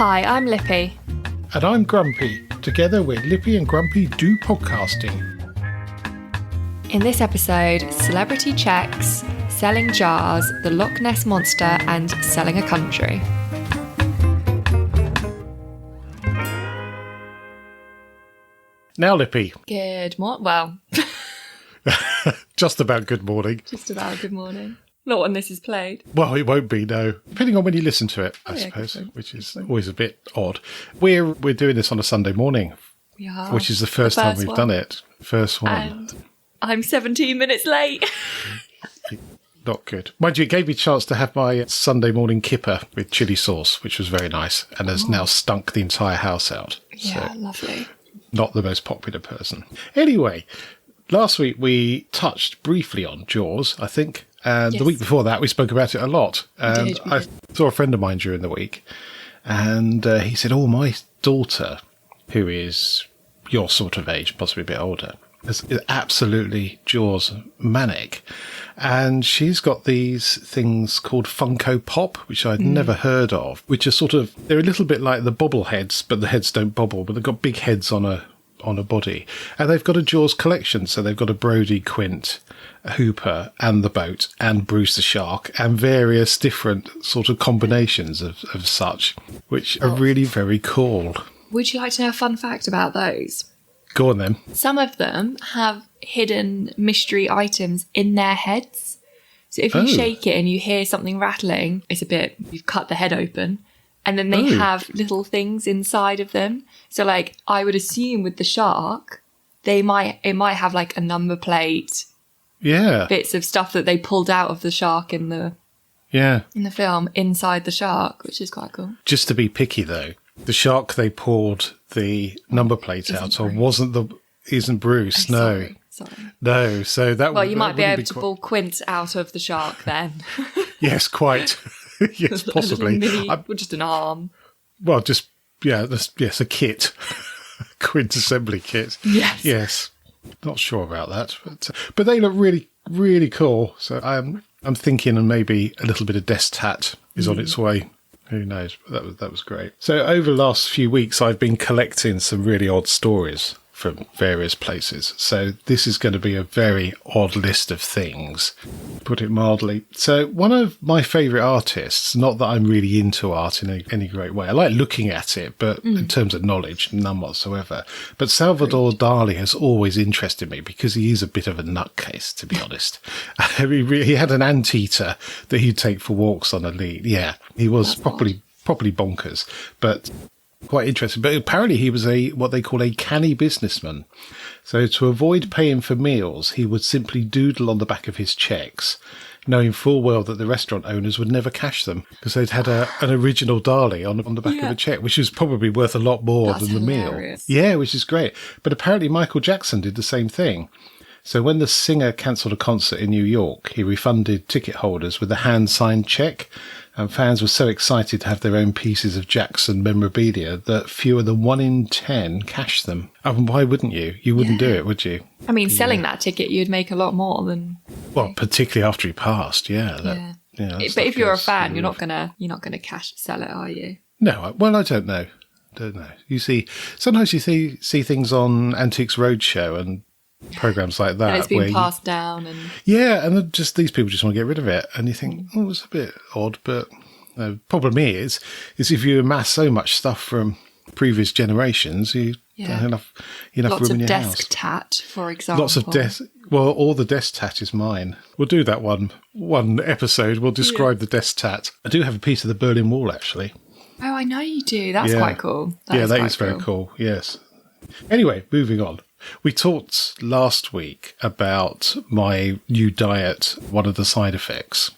Hi, I'm Lippy. And I'm Grumpy. Together we're Lippy and Grumpy Do Podcasting. In this episode, celebrity checks, selling jars, the Loch Ness Monster, and selling a country. Now, Lippy. Good morning. Well, Just about good morning. just about good morning. Not when this is played. Well, it won't be, no. Depending on when you listen to it, I suppose, which is always a bit odd. We're doing this on a Sunday morning, We are. which is the first time we've done it. First one. And I'm 17 minutes late. Not good. Mind you, it gave me a chance to have my Sunday morning kipper with chilli sauce, which was very nice, and has now stunk the entire house out. Yeah, So, lovely. not the most popular person. Anyway, last week we touched briefly on Jaws, I think. And the week before that, we spoke about it a lot. And we I saw a friend of mine during the week, and he said, "Oh, my daughter, who is your sort of age, possibly a bit older, is absolutely Jaws manic. And she's got these things called Funko Pop, which I'd never heard of, which are sort of, they're a little bit like the bobbleheads, but the heads don't bobble, but they've got big heads on a body. And they've got a Jaws collection, so they've got a Brody, Quint, a Hooper, and the boat, and Bruce the shark, and various different sort of combinations of such, which are really very cool. Would you like to know a fun fact about those? Go on then. Some of them have hidden mystery items in their heads. So if you shake it and you hear something rattling, it's a bit, you've cut the head open. And then they have little things inside of them. So like, I would assume with the shark, it might have like a number plate. Yeah. Bits of stuff that they pulled out of the shark in the film inside the shark, which is quite cool. Just to be picky though, the shark they poured the number plate out on isn't Bruce. Sorry. No. So that you might be able to pull Quint out of the shark then. Yes, quite. Yes, possibly. Just an arm. Well, just a kit, Quint assembly kit. Yes. Not sure about that, but they look really, really cool. So I'm thinking, and maybe a little bit of desk tat is on its way. Who knows? But that was great. So over the last few weeks, I've been collecting some really odd stories from various places. So this is going to be a very odd list of things, put it mildly. So one of my favourite artists, not that I'm really into art in any great way. I like looking at it, but in terms of knowledge, none whatsoever. But Salvador Dali has always interested me because he is a bit of a nutcase, to be honest. He had an anteater that he'd take for walks on a lead. Yeah, he was properly bonkers, but quite interesting. But apparently he was what they call a canny businessman. So to avoid paying for meals, he would simply doodle on the back of his cheques, knowing full well that the restaurant owners would never cash them because they'd had an original Dali on the back of a cheque, which was probably worth a lot more than the meal. Yeah, which is great. But apparently Michael Jackson did the same thing. So when the singer cancelled a concert in New York, he refunded ticket holders with a hand-signed cheque, and fans were so excited to have their own pieces of Jackson memorabilia that fewer than 1 in 10 cashed them. And why wouldn't you? You wouldn't do it, would you? I mean, selling that ticket, you'd make a lot more than... Well, particularly after he passed, But if you're a fan, you're not gonna sell it, are you? No, well, I don't know. You see, sometimes you see things on Antiques Roadshow and programs like that, and it's been passed down, and and then just these people just want to get rid of it, and you think, oh, it's a bit odd. But the problem is if you amass so much stuff from previous generations, you don't have enough lots room in of your desk house. tat, for example. Lots of desk. Well, all the desk tat is mine. We'll do that one episode. We'll describe the desk tat. I do have a piece of the Berlin Wall, actually. Oh, I know you do. That's quite cool. That is very cool. Yes. Anyway, moving on. We talked last week about my new diet, one of the side effects.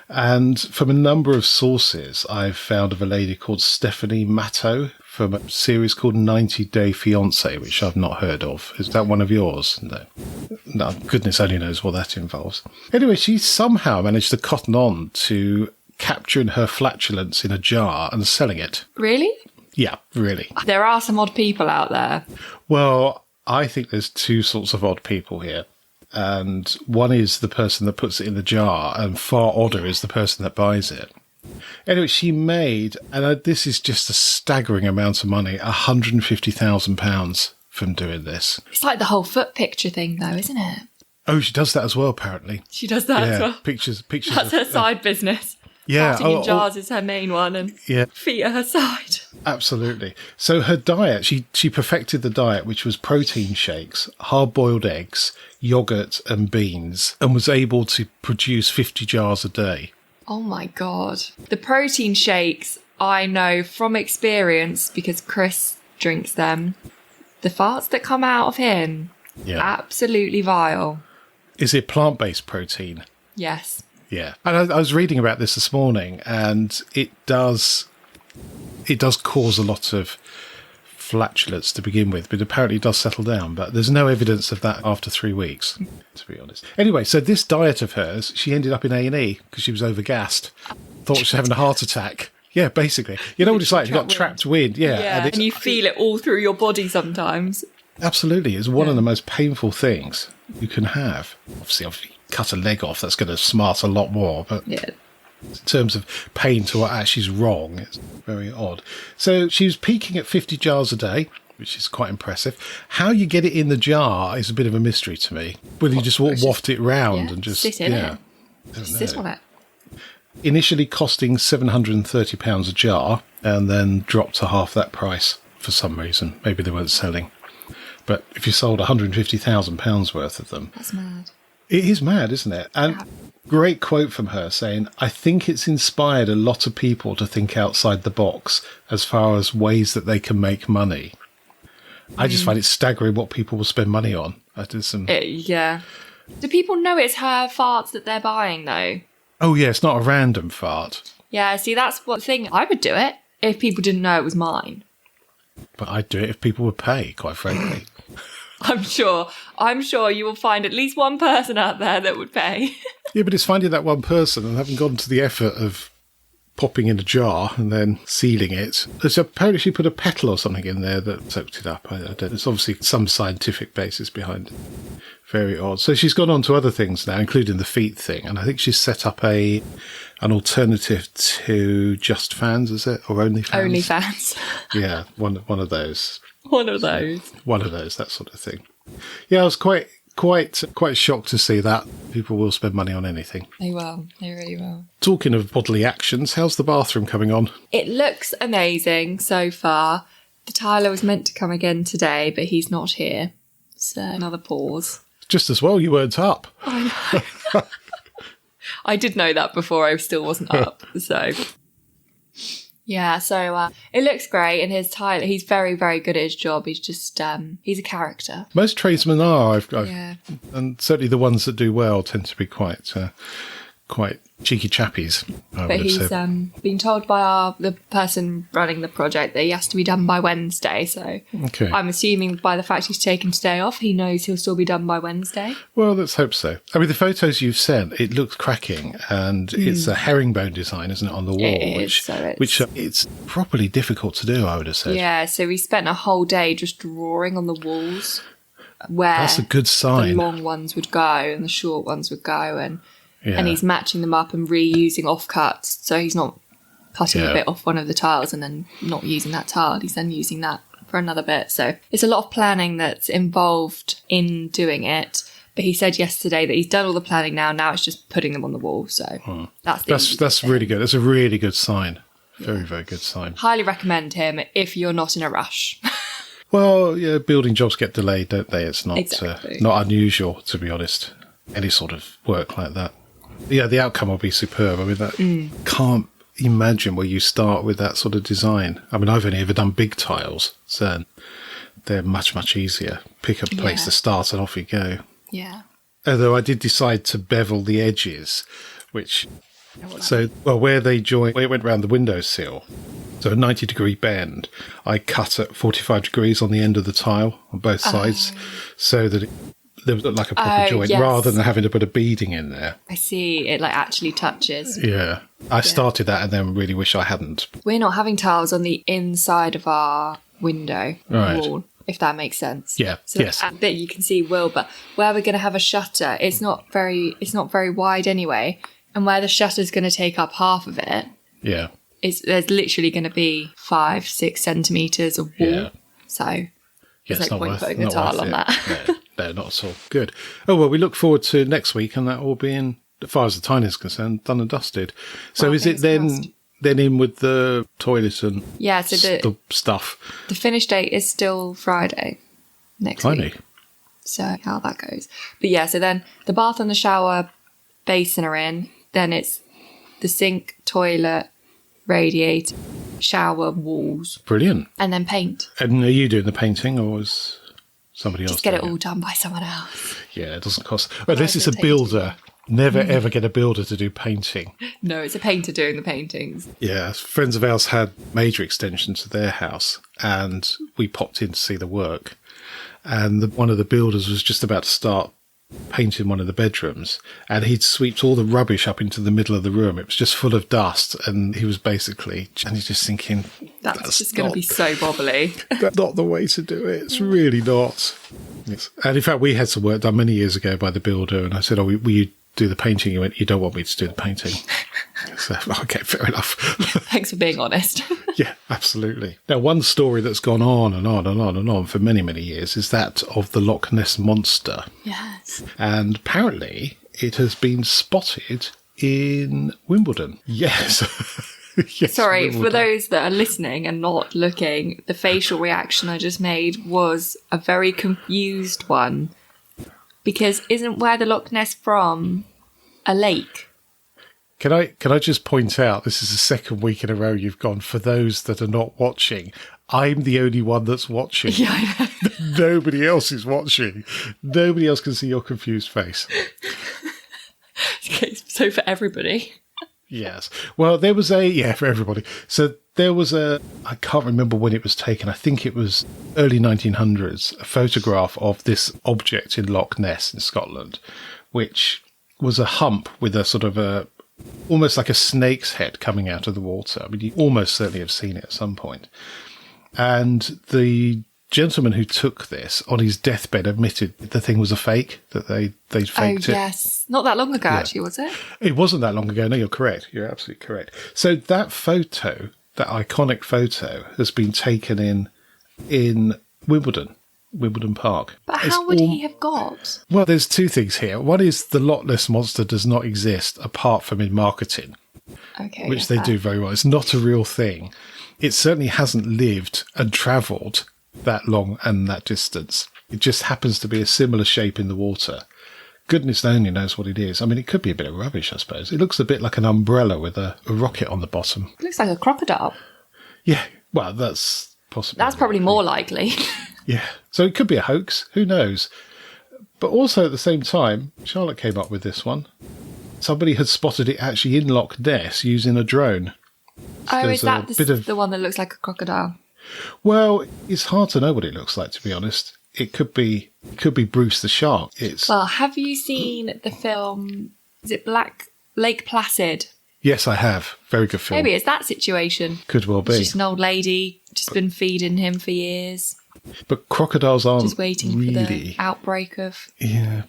And from a number of sources, I've found of a lady called Stephanie Matto from a series called 90 Day Fiancé, which I've not heard of. Is that one of yours? No, goodness only knows what that involves. Anyway, she somehow managed to cotton on to capturing her flatulence in a jar and selling it. Really? Yeah, really. There are some odd people out there. Well, I think there's two sorts of odd people here. And one is the person that puts it in the jar, and far odder is the person that buys it. Anyway, she made, and this is just a staggering amount of money, £150,000 from doing this. It's like the whole foot picture thing, though, isn't it? Oh, she does that as well, apparently. She does that as well. Pictures. That's her side business. Yeah. Farting in jars is her main one, and feet are her side. Absolutely. So her diet, she perfected the diet, which was protein shakes, hard-boiled eggs, yogurt and beans, and was able to produce 50 jars a day. Oh my God. The protein shakes, I know from experience, because Chris drinks them. The farts that come out of him, absolutely vile. Is it plant-based protein? Yes. Yeah. And I was reading about this morning, and it does cause a lot of flatulence to begin with, but apparently it does settle down. But there's no evidence of that after 3 weeks, to be honest. Anyway, so this diet of hers, she ended up in A&E because she was overgassed. Thought she was having a heart attack. Yeah, basically. You know what it's like? You've got trapped wind. Yeah. And you feel it all through your body sometimes. Absolutely. It's one of the most painful things you can have. Obviously, cut a leg off, that's going to smart a lot more. But in terms of pain to what actually is wrong, it's very odd. So she was peaking at 50 jars a day, which is quite impressive. How you get it in the jar is a bit of a mystery to me. Whether you just waft it round and just... sit in it. Just sit on it. Initially costing £730 a jar, and then dropped to half that price for some reason. Maybe they weren't selling. But if you sold £150,000 worth of them... That's mad. It is mad, isn't it? And great quote from her saying, I think it's inspired a lot of people to think outside the box as far as ways that they can make money. I just find it staggering what people will spend money on. I did some... Do people know it's her farts that they're buying, though? Oh, yeah, it's not a random fart. Yeah, see, that's what thing. I would do it if people didn't know it was mine. But I'd do it if people would pay, quite frankly. I'm sure you will find at least one person out there that would pay. Yeah, but it's finding that one person and having gone to the effort of popping in a jar and then sealing it. There's apparently she put a petal or something in there that soaked it up. I don't. There's obviously some scientific basis behind it. Very odd. So she's gone on to other things now, including the feet thing, and I think she's set up an alternative to Just Fans, is it, or OnlyFans? OnlyFans. Yeah, one of those. One of those, that sort of thing. Yeah, I was quite shocked to see that. People will spend money on anything. They will. They really will. Talking of bodily actions, how's the bathroom coming on? It looks amazing so far. The Tyler was meant to come again today, but he's not here. So another pause. Just as well you weren't up. I know. I did know that before I still wasn't up. So... Yeah, so it looks great, and his Tyler, he's very, very good at his job. He's just, he's a character. Most tradesmen are, and certainly the ones that do well tend to be quite cheeky chappies. But he's been told by the person running the project that he has to be done by Wednesday. So I'm assuming by the fact he's taken today off, he knows he'll still be done by Wednesday. Well, let's hope so. I mean, the photos you've sent, it looks cracking, and it's a herringbone design, isn't it, on the wall? Which it's properly difficult to do, I would have said. Yeah, so we spent a whole day just drawing on the walls where that's a good sign. The long ones would go and the short ones would go, and he's matching them up and reusing offcuts. So he's not cutting a bit off one of the tiles and then not using that tile. He's then using that for another bit. So it's a lot of planning that's involved in doing it. But he said yesterday that he's done all the planning now. Now it's just putting them on the wall. So that's really good. That's a really good sign. Very, very good sign. Highly recommend him if you're not in a rush. Well, yeah, building jobs get delayed, don't they? It's not not unusual, to be honest. Any sort of work like that. Yeah, the outcome will be superb. I mean, can't imagine where you start with that sort of design. I mean, I've only ever done big tiles, so they're much, much easier. Pick a place to start and off you go. Yeah. Although I did decide to bevel the edges, which... where they join, where it went around the windowsill, so a 90-degree bend, I cut at 45 degrees on the end of the tile on both sides, so that there was like a proper joint, rather than having to put a beading in there. I see, it like actually touches. Yeah, I started that and then really wish I hadn't. We're not having tiles on the inside of our window wall, if that makes sense. Yeah, so that bit you can see will, but where we're going to have a shutter, it's not very wide anyway. And where the shutter's going to take up half of it, Yeah. There's literally going to be 5-6 centimetres of wall. Yeah. So there's no point putting a tile on that. No, not at all. Good. Oh, well, we look forward to next week and that will be in, as far as the tiny is concerned, done and dusted. So well, is it then in with the toilet and so the stuff? The finish date is still Friday next week. So how that goes. But so then the bath and the shower basin are in. Then it's the sink, toilet, radiator, shower, walls. Brilliant. And then paint. And are you doing the painting or is somebody else? Just get it all done by someone else. Yeah, it doesn't cost. Well, this is a builder. Never ever get a builder to do painting. No, it's a painter doing the paintings. Yeah, friends of ours had major extensions to their house and we popped in to see the work. And one of the builders was just about to start painting one of the bedrooms and he'd swept all the rubbish up into the middle of the room. It was just full of dust and he was basically, and he's just thinking, that's just going to be so bobbly. That's not the way to do it. It's really not. Yes. And in fact, we had some work done many years ago by the builder and I said, will you do the painting? He went, you don't want me to do the painting. So, okay, fair enough. Thanks for being honest. Yeah, absolutely. Now, one story that's gone on and on and on and on for many, many years is that of the Loch Ness Monster. Yes. And apparently it has been spotted in Wimbledon. Yes. Yes, sorry, Wimbledon. For those that are listening and not looking, the facial reaction I just made was a very confused one. Because isn't where the Loch Ness from a lake? Can I just point out, this is the second week in a row you've gone, for those that are not watching, I'm the only one that's watching. Yeah, I know. Nobody else is watching. Nobody else can see your confused face. Okay, so for everybody. Yes. Well, there was for everybody. So there was I can't remember when it was taken. I think it was early 1900s, a photograph of this object in Loch Ness in Scotland, which was a hump with a sort of almost like a snake's head coming out of the water. I mean, you almost certainly have seen it at some point. And the gentleman who took this on his deathbed admitted the thing was a fake, that they'd faked it. Oh, yes. Not that long ago, actually, was it? It wasn't that long ago. No, you're correct. You're absolutely correct. So that photo, that iconic photo, has been taken in Wimbledon Park. But how would he have got? Well, there's two things here. One is the Loch Ness Monster does not exist apart from in marketing, which they do very well. It's not a real thing. It certainly hasn't lived and travelled that long and that distance. It just happens to be a similar shape in the water. Goodness only knows what it is. I mean, it could be a bit of rubbish, I suppose. It looks a bit like an umbrella with a rocket on the bottom. It looks like a crocodile. Yeah, well, that's possible. That's probably more likely. Yeah, so it could be a hoax. Who knows? But also at the same time, Charlotte came up with this one. Somebody had spotted it actually in Loch Ness using a drone. Oh, is that the one that looks like a crocodile? Well, it's hard to know what it looks like, to be honest. It could be Bruce the Shark. Well, have you seen the film, is it Lake Placid? Yes, I have. Very good film. Maybe it's that situation. Could well be. It's just an old lady, just been feeding him for years. But crocodiles aren't just waiting for the outbreak of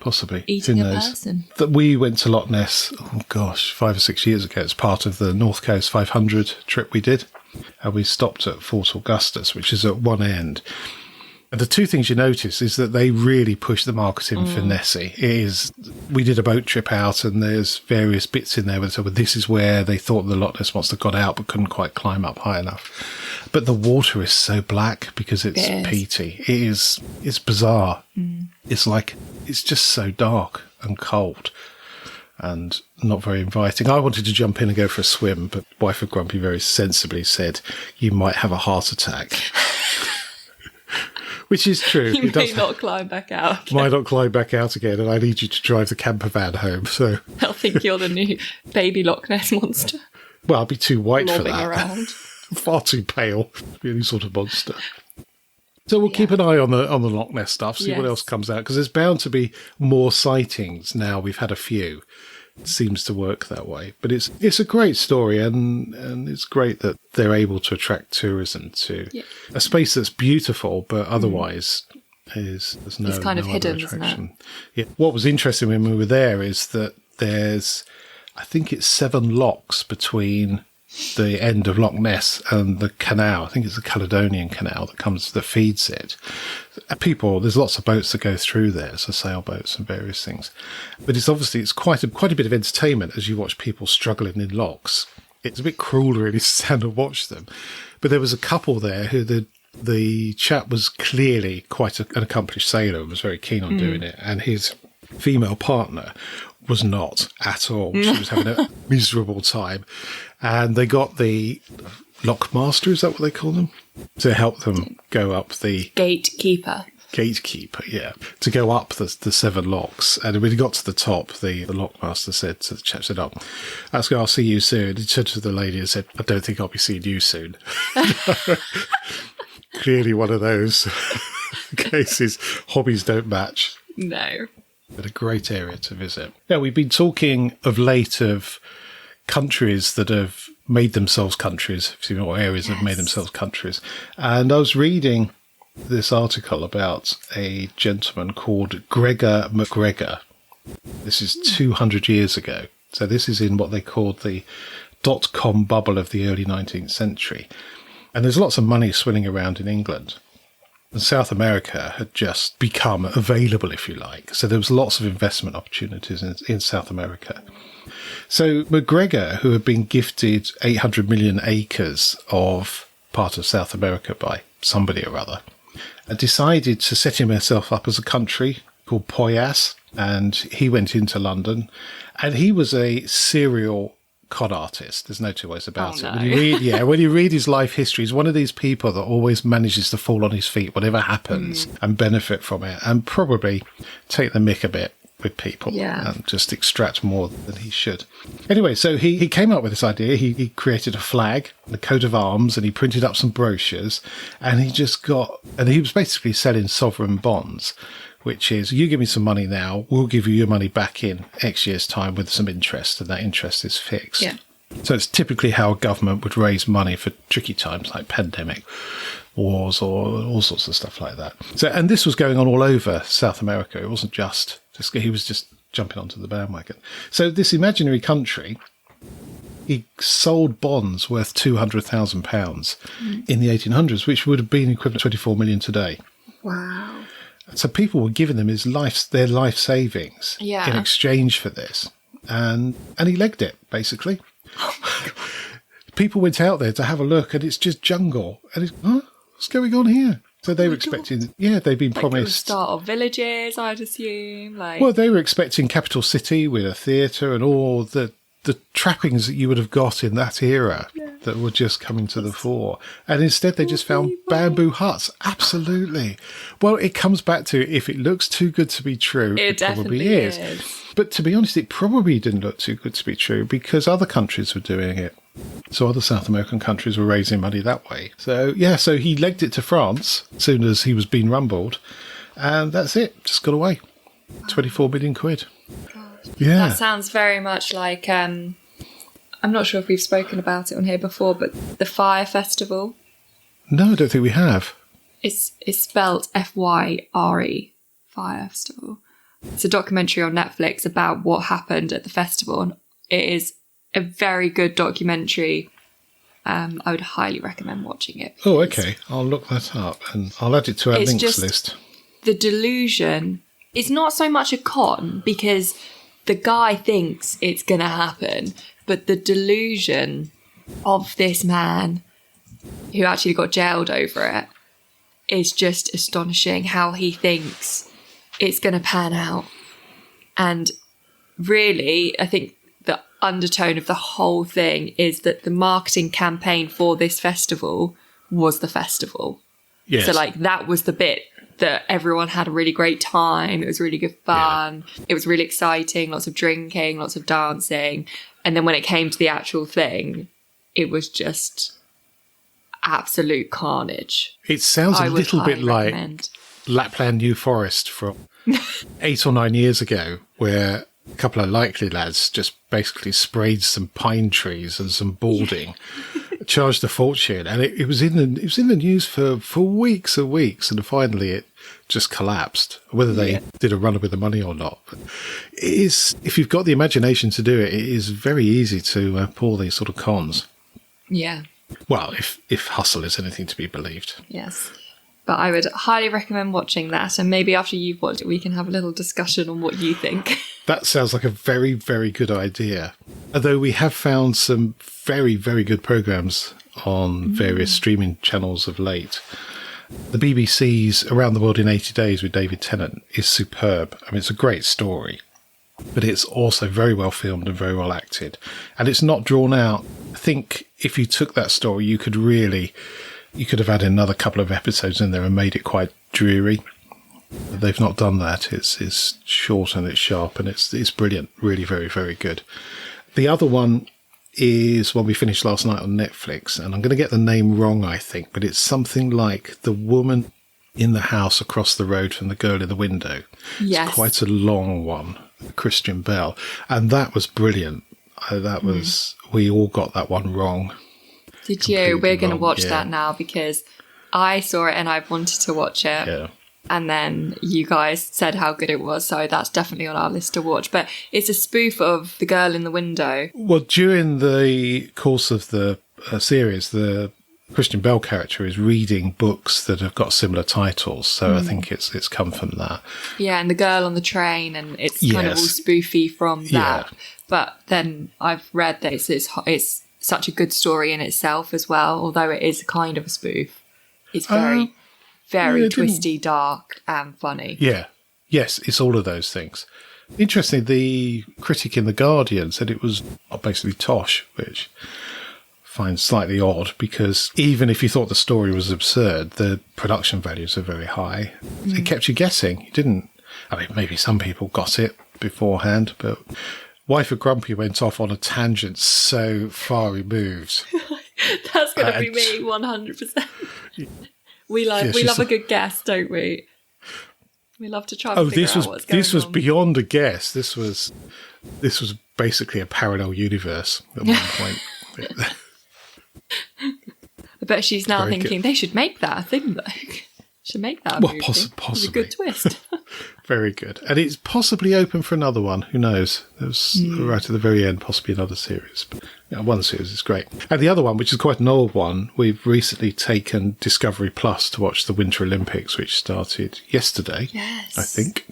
possibly eating a person. We went to Loch Ness, 5 or 6 years ago as part of the North Coast 500 trip we did. And we stopped at Fort Augustus, which is at one end. And the two things you notice is that they really push the marketing for Nessie. We did a boat trip out and there's various bits in there where they said, well, this is where they thought the Loch Ness Monster got out but couldn't quite climb up high enough. But the water is so black because it's peaty. It's bizarre. It's just so dark and cold and not very inviting. I wanted to jump in and go for a swim, but wife of Grumpy very sensibly said, you might have a heart attack. Which is true. You may not climb back out again. Might not climb back out again, and I need you to drive the camper van home. So I'll think you're the new baby Loch Ness Monster. Well, I'll be too white for that. Around. Far too pale to be any sort of monster. So we'll keep an eye on the Loch Ness stuff, see what else comes out, because there's bound to be more sightings now. We've had a few. It seems to work that way. But it's a great story, and it's great that they're able to attract tourism to a space that's beautiful, but otherwise there's it's kind of hidden, isn't it? Yeah. What was interesting when we were there is that there's, I think it's 7 locks between the end of Loch Ness and the canal. I think it's the Caledonian Canal that feeds it. There's lots of boats that go through there, so sailboats and various things. But it's quite a bit of entertainment as you watch people struggling in locks. It's a bit cruel, really, to stand and watch them. But there was a couple there who the chap was clearly quite an accomplished sailor and was very keen on doing it, and his female partner was not at all. She was having a miserable time. And they got the Loch Master, is that what they call them? To help them go up the... Gatekeeper, yeah. To go up the 7 locks. And when he got to the top, the Loch Master said to the chap, I'll see you soon. He turned to the lady and said, I don't think I'll be seeing you soon. Clearly one of those cases, hobbies don't match. No. But a great area to visit. Yeah, we've been talking of late of countries that have made themselves countries, or areas that have made themselves countries. And I was reading this article about a gentleman called Gregor Mcgregor. This is 200 years ago. So this is in what they called the dot-com bubble of the early 19th century. And there's lots of money swilling around in England. And South America had just become available, if you like. So there was lots of investment opportunities in South America. So McGregor, who had been gifted 800 million acres of part of South America by somebody or other, decided to set himself up as a country called Poyas. And he went into London. And he was a serial con artist. There's no two ways about it. No. When you read his life history, he's one of these people that always manages to fall on his feet, whatever happens, and benefit from it, and probably take the mick a bit with people and just extract more than he should. Anyway, so he came up with this idea. He created a flag, a coat of arms, and he printed up some brochures, and he was basically selling sovereign bonds, which is, you give me some money now, we'll give you your money back in X years' time with some interest, and that interest is fixed. Yeah. So it's typically how a government would raise money for tricky times like pandemic, wars, or all sorts of stuff like that. So, and this was going on all over South America. It wasn't just he was just jumping onto the bandwagon. So this imaginary country, he sold bonds worth £200,000 in the 1800s, which would have been equivalent to 24 million today. Wow. So people were giving him their life savings in exchange for this. And he legged it, basically. Oh my God. People went out there to have a look, and it's just jungle. And what's going on here? So they were expecting, they'd been promised... the start of villages, I'd assume. Well, they were expecting capital city with a theatre and all the trappings that you would have got in that era that were just coming to the fore. And instead they just found bamboo huts. Absolutely. Well, it comes back to, if it looks too good to be true, it probably is. But to be honest, it probably didn't look too good to be true because other countries were doing it. So other South American countries were raising money that way. So, so he legged it to France as soon as he was being rumbled. And that's it. Just got away. 24 million quid. Yeah. That sounds very much like, I'm not sure if we've spoken about it on here before, but the Fire Festival. No, I don't think we have. It's spelt F-Y-R-E, Fire Festival. It's a documentary on Netflix about what happened at the festival, and it is a very good documentary. I would highly recommend watching it. Oh, okay. I'll look that up and I'll add it to our links list. The delusion. It's not so much a con because the guy thinks it's going to happen, but the delusion of this man who actually got jailed over it is just astonishing, how he thinks it's going to pan out. And really, I think the undertone of the whole thing is that the marketing campaign for this festival was the festival. Yes. So that was the bit that everyone had a really great time. It was really good fun. Yeah. It was really exciting. Lots of drinking, lots of dancing. And then when it came to the actual thing, it was just absolute carnage. It sounds a little bit like Lapland New Forest from 8 or 9 years ago, where a couple of likely lads just basically sprayed some pine trees and some balding, charged a fortune, and it was in the news for weeks and weeks, and finally it just collapsed. Whether they did a runner with the money or not, but it is, if you've got the imagination to do it, it is very easy to pull these sort of cons. Yeah. Well, if Hustle is anything to be believed. Yes. But I would highly recommend watching that, and maybe after you've watched it, we can have a little discussion on what you think. That sounds like a very, very good idea. Although we have found some very, very good programmes on various streaming channels of late. The BBC's Around the World in 80 Days with David Tennant is superb. I mean, it's a great story, but it's also very well filmed and very well acted. And it's not drawn out. I think if you took that story, you could have had another couple of episodes in there and made it quite dreary. They've not done that. It's short and it's sharp and it's brilliant. Really very, very good. The other one is one we finished last night on Netflix, and I'm going to get the name wrong, I think, but it's something like The Woman in the House Across the Road from the Girl in the Window. Yes. It's quite a long one, Christian Bell, and that was brilliant. We all got that one wrong. Did you? We're going to watch that now because I saw it and I wanted to watch it. Yeah. And then you guys said how good it was, so that's definitely on our list to watch. But it's a spoof of The Girl in the Window. Well, during the course of the series, the Christian Bell character is reading books that have got similar titles, so I think it's come from that. Yeah, and The Girl on the Train, and it's kind of all spoofy from that. Yeah. But then I've read that it's such a good story in itself as well, although it is kind of a spoof. It's very twisty, dark and funny. Yeah. Yes, it's all of those things. Interestingly, the critic in The Guardian said it was basically tosh, which I find slightly odd because even if you thought the story was absurd, the production values are very high. It kept you guessing. You didn't... I mean, maybe some people got it beforehand, but Wife of Grumpy went off on a tangent so far removed. That's going to be me, 100%. We love a good guess, don't we? We love to try and figure out what's going on. This was beyond a guess. This was basically a parallel universe at one point. I bet she's now thinking they should make that a thing, though. Should make that a movie. Possibly. A good twist. Very good. And it's possibly open for another one. Who knows? There's right at the very end, possibly another series. But one series is great. And the other one, which is quite an old one, we've recently taken Discovery Plus to watch the Winter Olympics, which started yesterday, I think.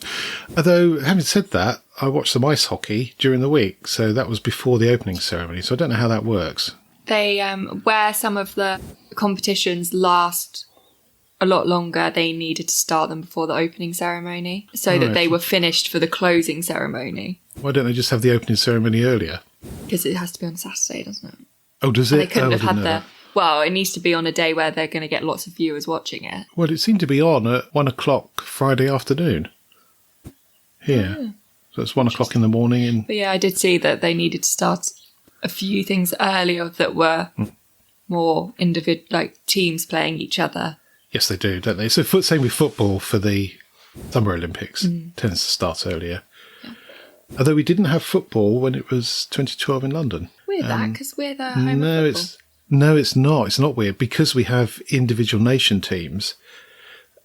Although, having said that, I watched some ice hockey during the week, so that was before the opening ceremony, so I don't know how that works. They, where some of the competitions last a lot longer, they needed to start them before the opening ceremony so that they were finished for the closing ceremony. Why don't they just have the opening ceremony earlier? Because it has to be on Saturday, doesn't it? Oh, does it? They couldn't have had well, it needs to be on a day where they're going to get lots of viewers watching it. Well, it seemed to be on at 1:00 Friday afternoon here. Yeah. So it's 1:00 in the morning. But yeah, I did see that they needed to start a few things earlier that were more individual, like teams playing each other. Yes, they do, don't they? So same with football for the Summer Olympics. Tends to start earlier. Yeah. Although we didn't have football when it was 2012 in London. Weird that, because we're the home of football. No, it's not. It's not weird because we have individual nation teams.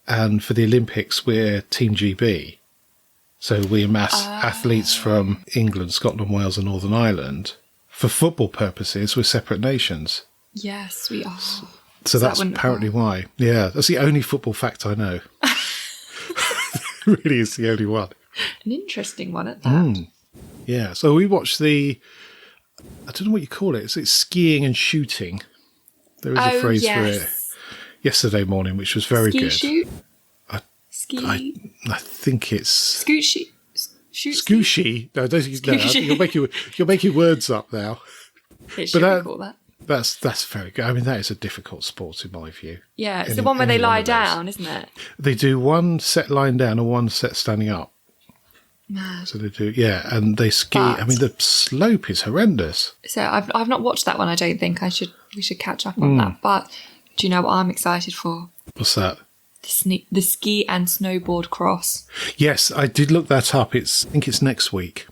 And for the Olympics, we're Team GB. So we amass athletes from England, Scotland, Wales and Northern Ireland. For football purposes, we're separate nations. Yes, we are. So that's apparently why. Yeah, that's the only football fact I know. It really is the only one. An interesting one at that. Yeah, so we watched I don't know what you call it. It's skiing and shooting. There is a phrase for it. Yesterday morning, which was very good. Shoot? I think it's... Scoochy? Scoochy? No, you're making words up now. It should be called that. That's very good. I mean, that is a difficult sport in my view. Yeah, it's the one where they lie down, isn't it? They do one set lying down and one set standing up. Mad. So they do, yeah, and they ski. I mean, the slope is horrendous. So I've not watched that one. I don't think we should catch up on that. But do you know what I'm excited for? What's that? The ski and snowboard cross. Yes, I did look that up. I think it's next week.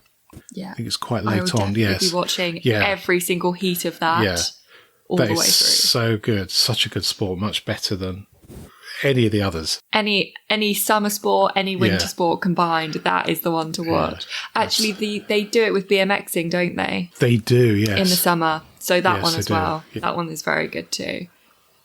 Yeah, I think it's quite late on. Yes, I'll be watching every single heat of that. Yeah. All the way through. So good. Such a good sport. Much better than any of the others. Any summer sport, any winter sport combined, that is the one to watch. Actually, they do it with BMXing, don't they? They do, yes. In the summer. So that one as well. Yeah. That one is very good too.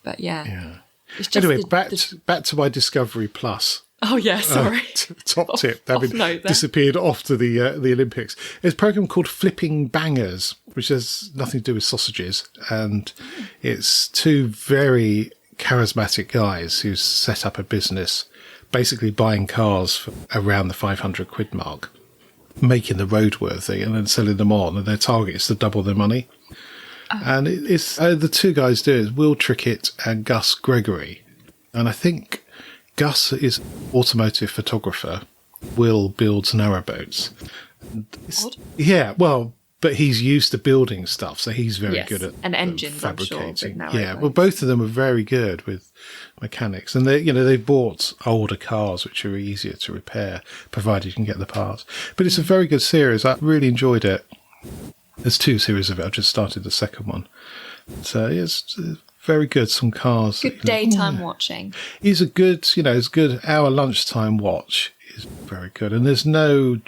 But yeah. It's just anyway, back to my Discovery Plus. Oh yeah, sorry. Top tip. Having disappeared off to the Olympics. There's a program called Flipping Bangers, which has nothing to do with sausages, and it's two very charismatic guys who set up a business, basically buying cars for around the 500 quid mark, making them roadworthy, and then selling them on. And their target is to double their money. And it's the two guys do it is Will Trickett and Gus Gregory, and I think Gus is automotive photographer. Will builds narrowboats. Yeah, well, but he's used to building stuff, so he's very good at engines, fabricating. I'm sure, yeah, well, both of them are very good with mechanics, and they bought older cars which are easier to repair, provided you can get the parts. But it's a very good series. I really enjoyed it. There's 2 series of it. I've just started the second one. So it's very good. Some cars. Good daytime watching. It's a good, it's good. Our lunchtime watch is very good. And there's no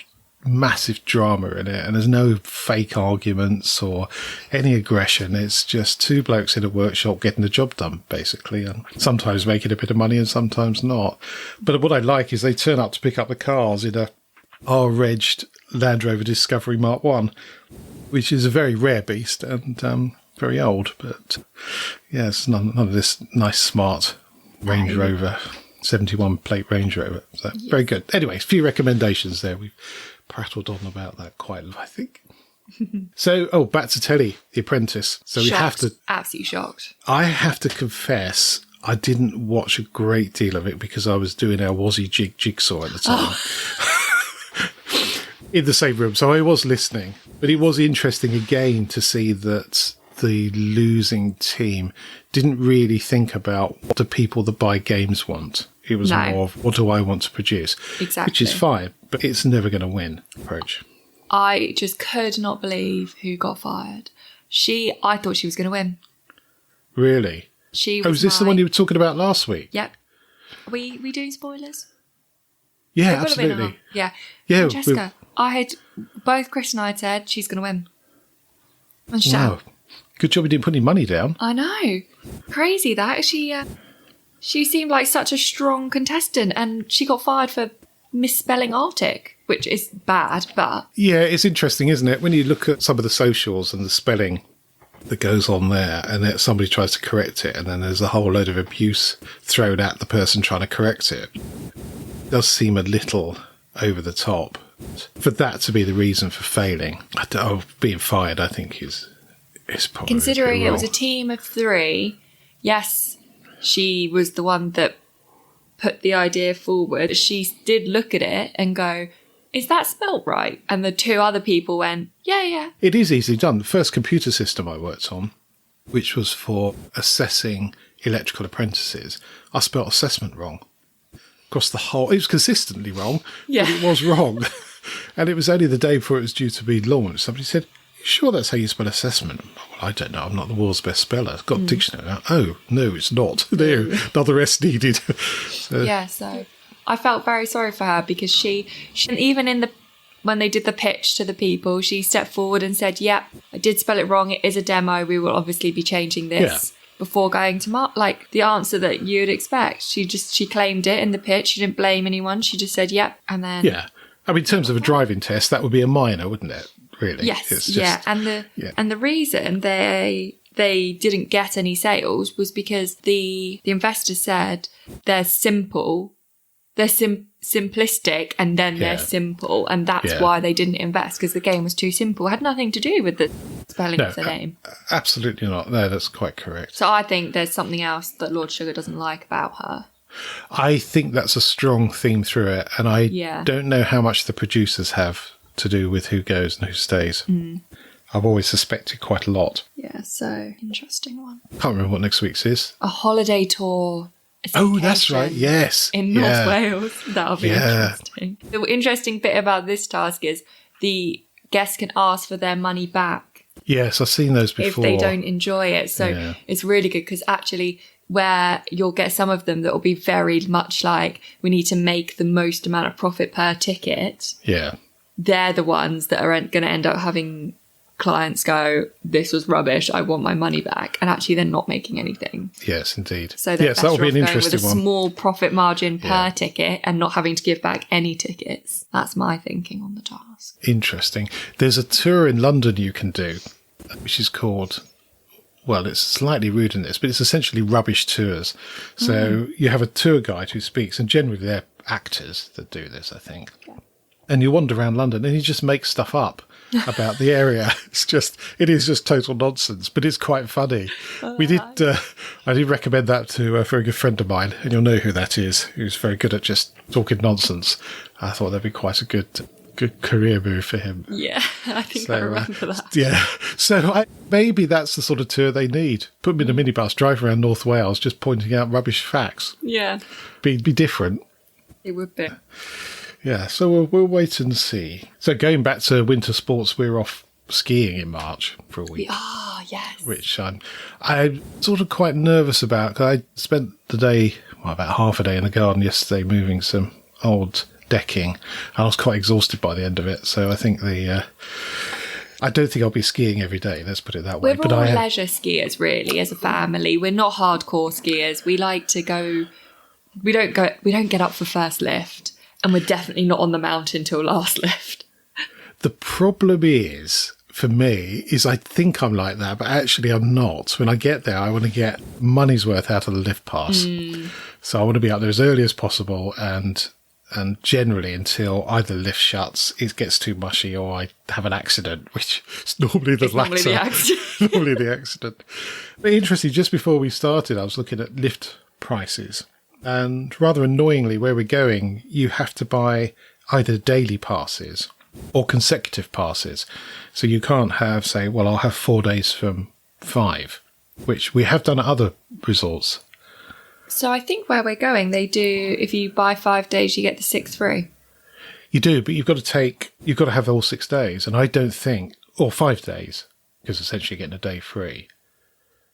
massive drama in it. And there's no fake arguments or any aggression. It's just 2 blokes in a workshop getting the job done, basically. And sometimes making a bit of money and sometimes not. But what I like is they turn up to pick up the cars in a R-regged Land Rover Discovery Mark 1, which is a very rare beast and very old. But it's none of this nice, smart Range Rover, 71 plate Range Rover. So very good. Anyway, a few recommendations there. We've prattled on about that quite a lot, I think. So, back to telly, The Apprentice. So shocked. We have to... Absolutely shocked. I have to confess, I didn't watch a great deal of it because I was doing our Wazzy Jigsaw at the time. In the same room, so I was listening. But it was interesting again to see that the losing team didn't really think about what the people that buy games want. It was more of, what do I want to produce? Exactly. Which is fine, but it's never going to win approach. I just could not believe who got fired. I thought she was going to win. Really? Was this the one you were talking about last week? Yep. Are we doing spoilers? Yeah, absolutely. Yeah. Francesca, I had both Chris and I had said she's going to win. And wow. Good job you didn't put any money down. I know. Crazy that. She seemed like such a strong contestant and she got fired for misspelling Arctic, which is bad, but... Yeah, it's interesting, isn't it? When you look at some of the socials and the spelling that goes on there and then somebody tries to correct it and then there's a whole load of abuse thrown at the person trying to correct it. It does seem a little over the top. For that to be the reason for failing, being fired, I think is probably... Considering it was a team of 3, yes, she was the one that put the idea forward. She did look at it and go, is that spelt right? And the 2 other people went, yeah. It is easily done. The first computer system I worked on, which was for assessing electrical apprentices, I spelt assessment wrong. Across the whole... It was consistently wrong, but it was wrong. And it was only the day before it was due to be launched. Somebody said, you sure that's how you spell assessment? Well, I don't know. I'm not the world's best speller. I've got a dictionary now. Oh, no, it's not. No, another S needed. So I felt very sorry for her because she even when they did the pitch to the people, she stepped forward and said, I did spell it wrong. It is a demo. We will obviously be changing this. Before going to the answer that you'd expect. She claimed it in the pitch. She didn't blame anyone. She just said, and then... Yeah. I mean, in terms of a driving test, that would be a minor, wouldn't it? Really? Yes. It's just, and the reason they didn't get any sales was because the investors said they're simple, they're simplistic, and then they're simple, and that's why they didn't invest, because the game was too simple. It had nothing to do with the spelling of the name. Absolutely not. No, that's quite correct. So I think there's something else that Lord Sugar doesn't like about her. I think that's a strong theme through it, and I don't know how much the producers have to do with who goes and who stays. I've always suspected quite a lot. Yeah, so interesting one. Can't remember what next week's is. A holiday tour. Oh, that's right. Yes. In North Wales. That'll be interesting. The interesting bit about this task is the guests can ask for their money back. Yes, I've seen those before. If they don't enjoy it. So it's really good because actually where you'll get some of them that will be very much like we need to make the most amount of profit per ticket. Yeah. They're the ones that are going to end up having clients go, this was rubbish, I want my money back, and actually they're not making anything. Yes, indeed. So they're that will be an interesting with a small profit margin per ticket and not having to give back any tickets. That's my thinking on the task. Interesting. There's a tour in London you can do, which is called, well, it's slightly rude in this, but it's essentially rubbish tours. So you have a tour guide who speaks, and generally they're actors that do this, I think. Yeah. And you wander around London and you just make stuff up about the area. It is just total nonsense, but it's quite funny. I did recommend that to a very good friend of mine, and you'll know who that is, who's very good at just talking nonsense. I thought that'd be quite a good career move for him. Yeah, I think I remember that. Yeah, so maybe that's the sort of tour they need. Put them in a minibus, drive around North Wales, just pointing out rubbish facts. Yeah. Be different. It would be. Yeah, so we'll wait and see. So going back to winter sports, we're off skiing in March for a week. Yes. Which I'm sort of quite nervous about, because I spent the day, about half a day in the garden yesterday moving some old decking. I was quite exhausted by the end of it, so I think I don't think I'll be skiing every day, let's put it that way. We're all leisure skiers, really, as a family. We're not hardcore skiers. We like to go... We don't get up for first lift. And we're definitely not on the mountain till last lift. The problem is, for me, is I think I'm like that, but actually I'm not. When I get there, I want to get money's worth out of the lift pass. So I want to be up there as early as possible, and generally until either the lift shuts, it gets too mushy, or I have an accident, which is normally the latter. Normally the accident. Normally the accident. But interesting, just before we started, I was looking at lift prices. And rather annoyingly, where we're going, you have to buy either daily passes or consecutive passes. So you can't have, say, well, I'll have 4 days from 5, which we have done at other resorts. So I think where we're going, they do, if you buy 5 days, you get the 6th free. You do, but you've got to have all 6 days. And I don't think, or 5 days, because essentially you're getting a day free.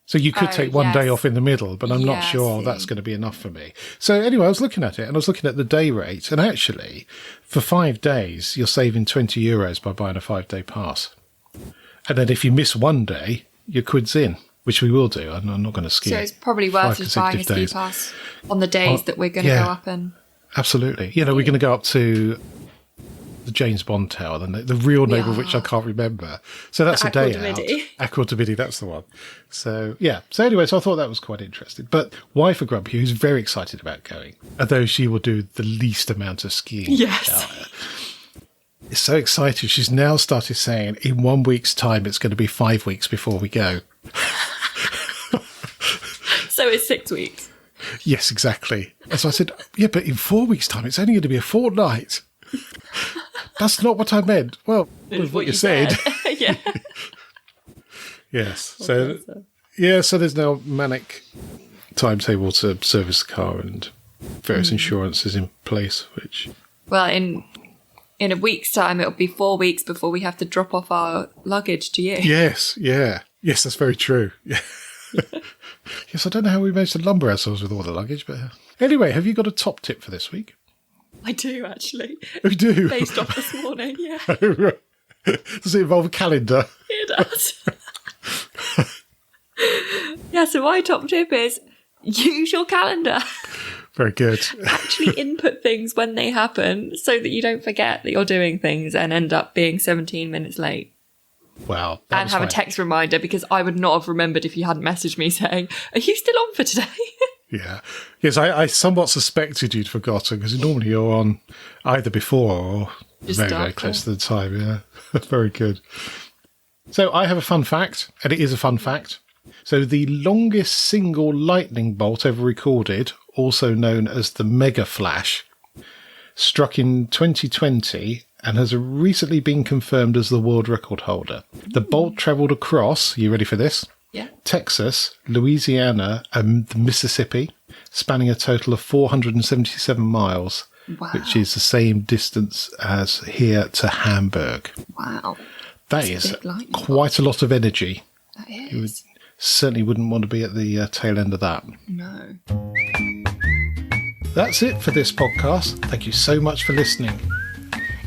So you could take one day off in the middle, but I'm not sure that's going to be enough for me. So anyway, I was looking at it, and I was looking at the day rate. And actually, for 5 days, you're saving €20 by buying a 5-day pass. And then if you miss 1 day, your quid's in, which we will do. I'm not going to ski. So it's probably worth just buying a ski pass on the days that we're going to go up and... Absolutely. We're going to go up to the James Bond Tower, the real name of which I can't remember. So that's a day out. Aqua Domini, that's the one. So, yeah. So anyway, so I thought that was quite interesting. But wife of Grumpy, who's very excited about going, although she will do the least amount of skiing. Yes. Is so excited. She's now started saying, in 1 week's time, it's going to be 5 weeks before we go. So it's 6 weeks. Yes, exactly. And so I said, yeah, but in 4 weeks' time, it's only going to be a fortnight. That's not what I meant. Well, with what you said. Yeah. Yes. So there's now manic timetable to service the car and various insurances in place, which... Well, in a week's time, it'll be 4 weeks before we have to drop off our luggage to you. Yes, yeah. Yes, that's very true. Yeah. Yes, I don't know how we managed to lumber ourselves with all the luggage, but... Anyway, have you got a top tip for this week? I do, actually. You do? Based off this morning, yeah. Does it involve a calendar? It does. Yeah, so my top tip is use your calendar. Very good. Actually input things when they happen so that you don't forget that you're doing things and end up being 17 minutes late. Wow. And have a text reminder, because I would not have remembered if you hadn't messaged me saying, are you still on for today? Yeah. Yes, I somewhat suspected you'd forgotten, because normally you're on either before or just very, very close to the time. Yeah. Very good. So I have a fun fact, and it is a fun fact. So the longest single lightning bolt ever recorded, also known as the Mega Flash, struck in 2020 and has recently been confirmed as the world record holder. The bolt travelled across, you ready for this? Yeah. Texas, Louisiana and the Mississippi, spanning a total of 477 miles, which is the same distance as here to Hamburg. Wow. That is quite a lot of energy. That is. You certainly wouldn't want to be at the tail end of that. No. That's it for this podcast. Thank you so much for listening.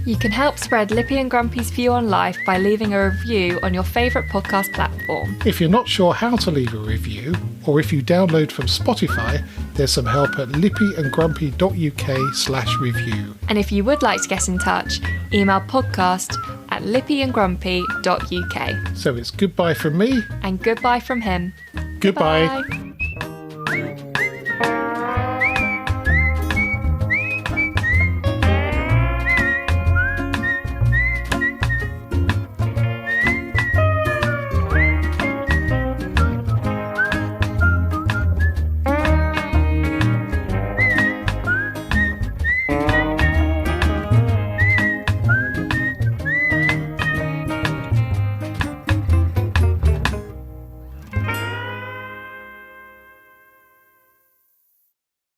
You can help spread Lippy and Grumpy's view on life by leaving a review on your favourite podcast platform. If you're not sure how to leave a review, or if you download from Spotify, there's some help at lippyandgrumpy.uk/review. And if you would like to get in touch, email podcast@lippyandgrumpy.uk. So it's goodbye from me. And goodbye from him. Goodbye. Goodbye.